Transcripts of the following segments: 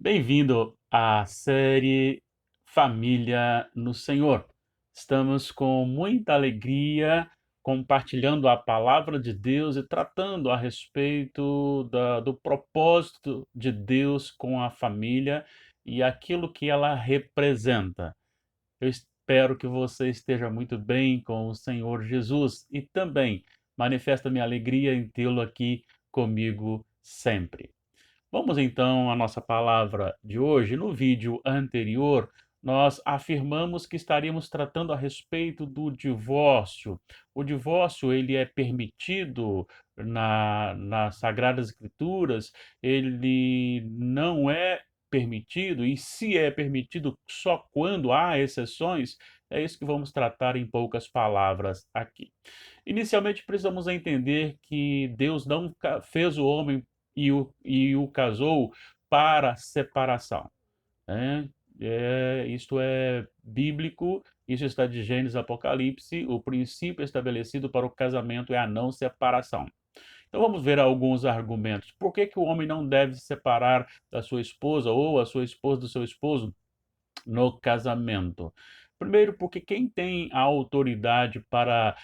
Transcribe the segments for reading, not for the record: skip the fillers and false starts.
Bem-vindo à série Família no Senhor. Estamos com muita alegria compartilhando a palavra de Deus e tratando a respeito do propósito de Deus com a família e aquilo que ela representa. Eu espero que você esteja muito bem com o Senhor Jesus e também manifesta minha alegria em tê-lo aqui comigo sempre. Vamos então à nossa palavra de hoje. No vídeo anterior, nós afirmamos que estaríamos tratando a respeito do divórcio. O divórcio, ele é permitido nas Sagradas Escrituras, ele não é permitido, e se é permitido só quando há exceções, é isso que vamos tratar em poucas palavras aqui. Inicialmente, precisamos entender que Deus não fez o homem e o casou para separação, né? Isto é bíblico, isso está de Gênesis Apocalipse, o princípio estabelecido para o casamento é a não separação. Então vamos ver alguns argumentos. Por que que o homem não deve se separar da sua esposa ou a sua esposa do seu esposo no casamento? Primeiro, porque quem tem a autoridade para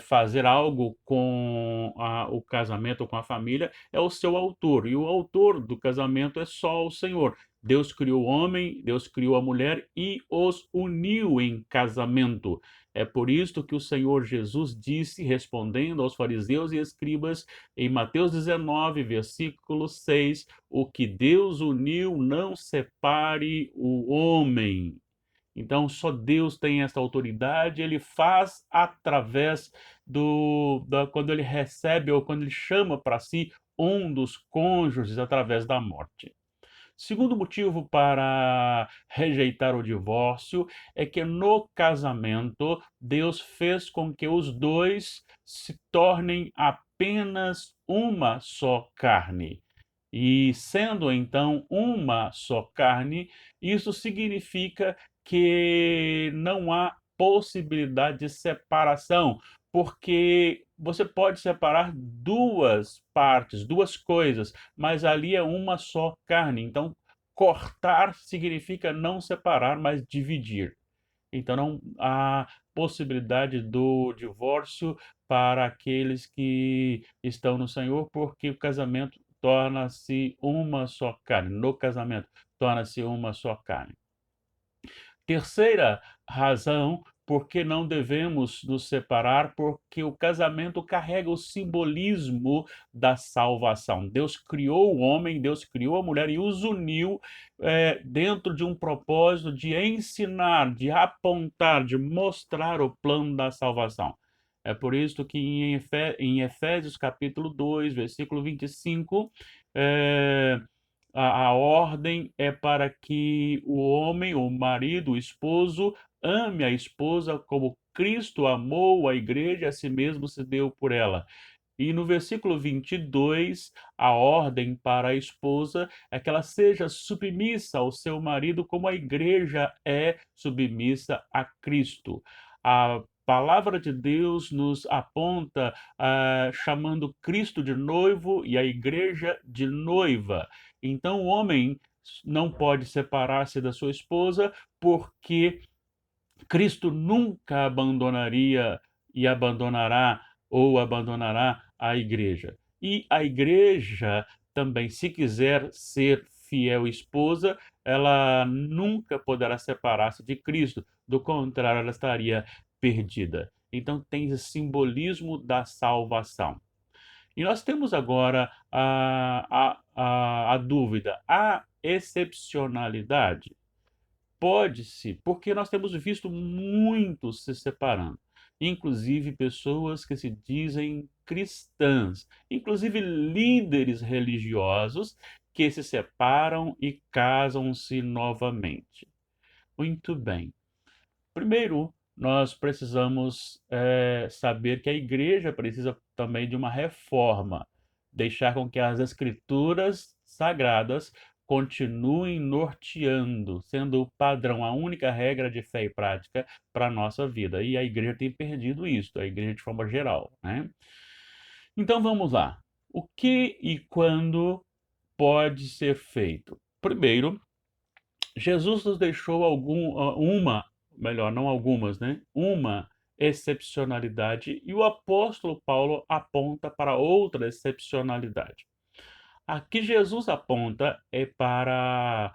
fazer algo com o casamento ou com a família é o seu autor. E o autor do casamento é só o Senhor. Deus criou o homem, Deus criou a mulher e os uniu em casamento. É por isso que o Senhor Jesus disse, respondendo aos fariseus e escribas, em Mateus 19, versículo 6, o que Deus uniu, não separe o homem. Então, só Deus tem essa autoridade, ele faz através quando ele recebe ou quando ele chama para si um dos cônjuges através da morte. Segundo motivo para rejeitar o divórcio é que no casamento Deus fez com que os dois se tornem apenas uma só carne. E sendo então uma só carne, isso significa que não há possibilidade de separação, porque você pode separar duas partes, duas coisas, mas ali é uma só carne. Então, cortar significa não separar, mas dividir. Então, não há possibilidade do divórcio para aqueles que estão no Senhor, porque o casamento torna-se uma só carne. No casamento, torna-se uma só carne. Terceira razão por que não devemos nos separar, porque o casamento carrega o simbolismo da salvação. Deus criou o homem, Deus criou a mulher e os uniu dentro de um propósito de ensinar, de apontar, de mostrar o plano da salvação. É por isso que em Efésios capítulo 2, versículo 25, é, a ordem é para que o homem, o marido, o esposo, ame a esposa como Cristo amou a igreja e a si mesmo se deu por ela. E no versículo 22, a ordem para a esposa é que ela seja submissa ao seu marido, como a igreja é submissa a Cristo. A palavra de Deus nos aponta chamando Cristo de noivo e a igreja de noiva. Então, o homem não pode separar-se da sua esposa, porque Cristo nunca abandonaria e abandonará ou abandonará a igreja. E a igreja também, se quiser ser fiel esposa, ela nunca poderá separar-se de Cristo, do contrário, ela estaria perdida. Então, tem esse simbolismo da salvação. E nós temos agora a dúvida: há excepcionalidade? Pode-se, porque nós temos visto muitos se separando, inclusive pessoas que se dizem cristãs, inclusive líderes religiosos que se separam e casam-se novamente. Muito bem. Primeiro, nós precisamos saber que a igreja precisa também de uma reforma, deixar com que as escrituras sagradas continuem norteando, sendo o padrão, a única regra de fé e prática para a nossa vida. E a igreja tem perdido isso, a igreja de forma geral, né? Então vamos lá. O que e quando pode ser feito? Primeiro, Jesus nos deixou não algumas, né? Uma excepcionalidade e o apóstolo Paulo aponta para outra excepcionalidade. A que Jesus aponta é para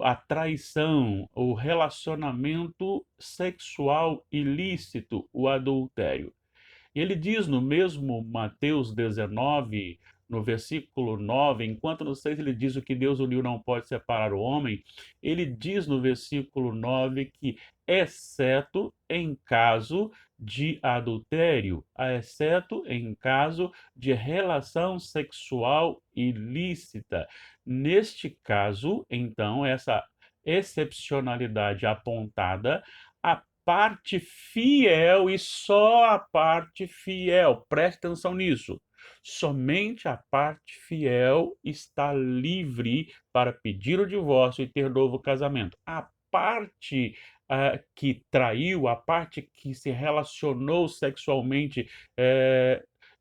a traição, o relacionamento sexual ilícito, o adultério. E ele diz no mesmo Mateus 19, no versículo 9, enquanto no 6 ele diz o que Deus uniu não pode separar o homem, ele diz no versículo 9 que, exceto em caso de adultério, exceto em caso de relação sexual ilícita. Neste caso, então, essa excepcionalidade apontada, a parte fiel e só a parte fiel, preste atenção nisso. Somente a parte fiel está livre para pedir o divórcio e ter novo casamento. A parte que traiu, a parte que se relacionou sexualmente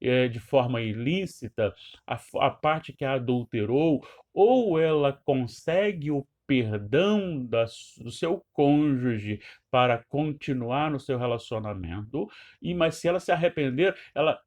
de forma ilícita, a parte que adulterou, ou ela consegue o perdão do seu cônjuge para continuar no seu relacionamento, mas se ela se arrepender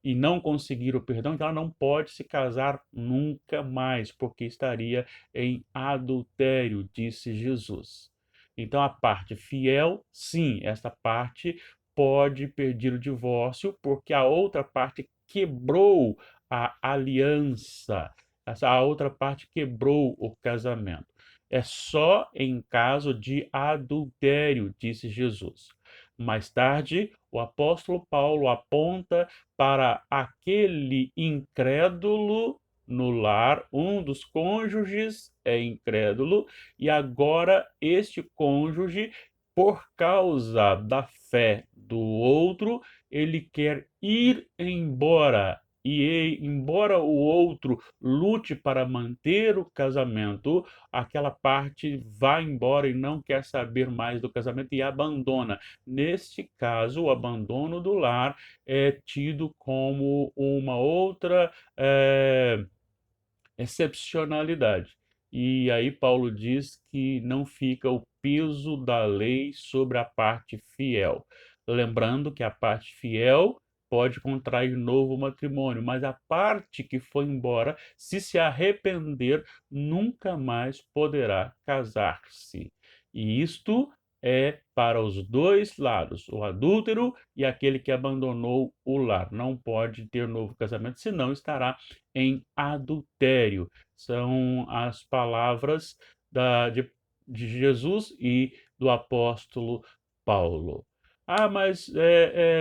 e não conseguir o perdão, então ela não pode se casar nunca mais, porque estaria em adultério, disse Jesus. Então a parte fiel, sim, essa parte pode pedir o divórcio, porque a outra parte quebrou a aliança, a outra parte quebrou o casamento. É só em caso de adultério, disse Jesus. Mais tarde, o apóstolo Paulo aponta para aquele incrédulo no lar, um dos cônjuges é incrédulo, e agora este cônjuge, por causa da fé do outro, ele quer ir embora. E embora o outro lute para manter o casamento, aquela parte vai embora e não quer saber mais do casamento e abandona. Neste caso, o abandono do lar é tido como uma outra excepcionalidade. E aí Paulo diz que não fica o peso da lei sobre a parte fiel. Lembrando que a parte fiel pode contrair novo matrimônio, mas a parte que foi embora, se arrepender, nunca mais poderá casar-se. E isto é para os dois lados, o adúltero e aquele que abandonou o lar. Não pode ter novo casamento, senão estará em adultério. São as palavras de Jesus e do apóstolo Paulo. Ah, mas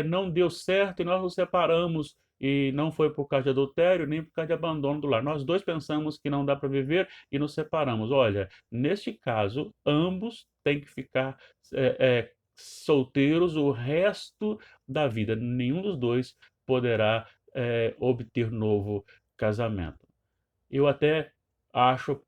não deu certo e nós nos separamos. E não foi por causa de adultério, nem por causa de abandono do lar. Nós dois pensamos que não dá para viver e nos separamos. Olha, neste caso, ambos têm que ficar solteiros o resto da vida. Nenhum dos dois poderá obter novo casamento. Eu até acho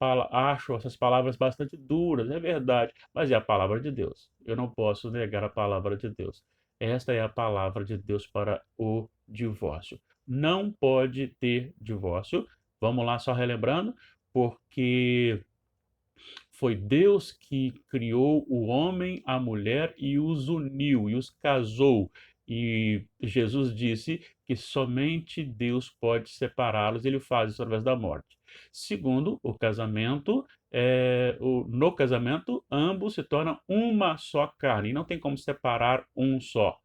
essas palavras bastante duras, é verdade, mas é a palavra de Deus. Eu não posso negar a palavra de Deus. Esta é a palavra de Deus para o divórcio. Não pode ter divórcio. Vamos lá, só relembrando, porque foi Deus que criou o homem, a mulher e os uniu e os casou. E Jesus disse que somente Deus pode separá-los, ele faz isso através da morte. Segundo, o casamento, no casamento, ambos se tornam uma só carne, e não tem como separar um só.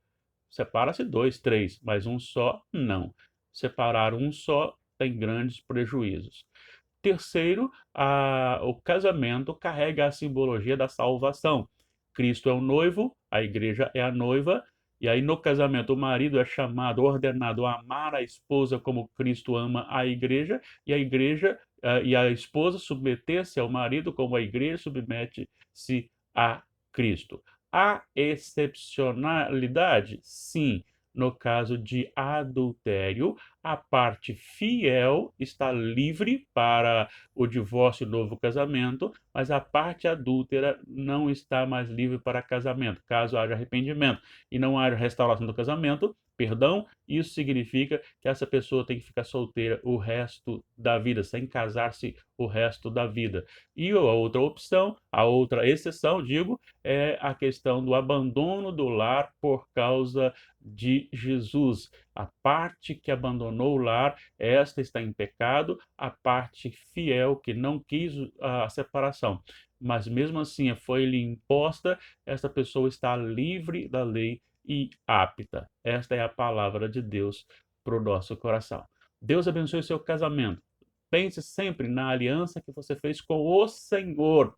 Separa-se dois, três, mas um só, não. Separar um só tem grandes prejuízos. Terceiro, o casamento carrega a simbologia da salvação. Cristo é o noivo, a igreja é a noiva, e aí no casamento o marido é chamado, ordenado a amar a esposa como Cristo ama a igreja, e a igreja e a esposa submeter-se ao marido como a igreja submete-se a Cristo. Há excepcionalidade? Sim. No caso de adultério, a parte fiel está livre para o divórcio e novo casamento, mas a parte adúltera não está mais livre para casamento. Caso haja arrependimento e não haja restauração do casamento, perdão, isso significa que essa pessoa tem que ficar solteira o resto da vida, sem casar-se o resto da vida. E a outra opção, a outra exceção, digo, é a questão do abandono do lar por causa de Jesus. A parte que abandonou o lar, esta está em pecado, a parte fiel que não quis a separação, mas mesmo assim foi-lhe imposta, essa pessoa está livre da lei e apta. Esta é a palavra de Deus para o nosso coração. Deus abençoe o seu casamento. Pense sempre na aliança que você fez com o Senhor.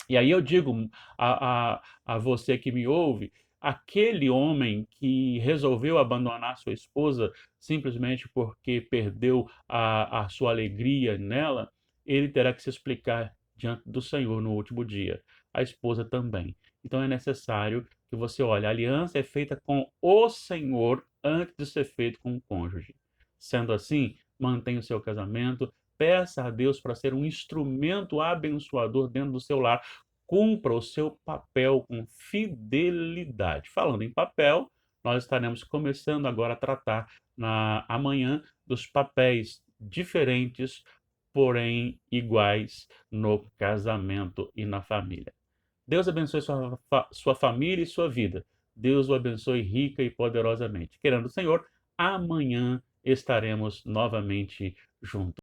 E aí eu digo a você que me ouve, aquele homem que resolveu abandonar sua esposa simplesmente porque perdeu a sua alegria nela, ele terá que se explicar diante do Senhor no último dia. A esposa também. Então é necessário que você olhe, a aliança é feita com o Senhor antes de ser feita com o cônjuge. Sendo assim, mantenha o seu casamento, peça a Deus para ser um instrumento abençoador dentro do seu lar. Cumpra o seu papel com fidelidade. Falando em papel, nós estaremos começando agora a tratar amanhã dos papéis diferentes, porém iguais no casamento e na família. Deus abençoe sua família e sua vida. Deus o abençoe rica e poderosamente. Querendo o Senhor, amanhã estaremos novamente juntos.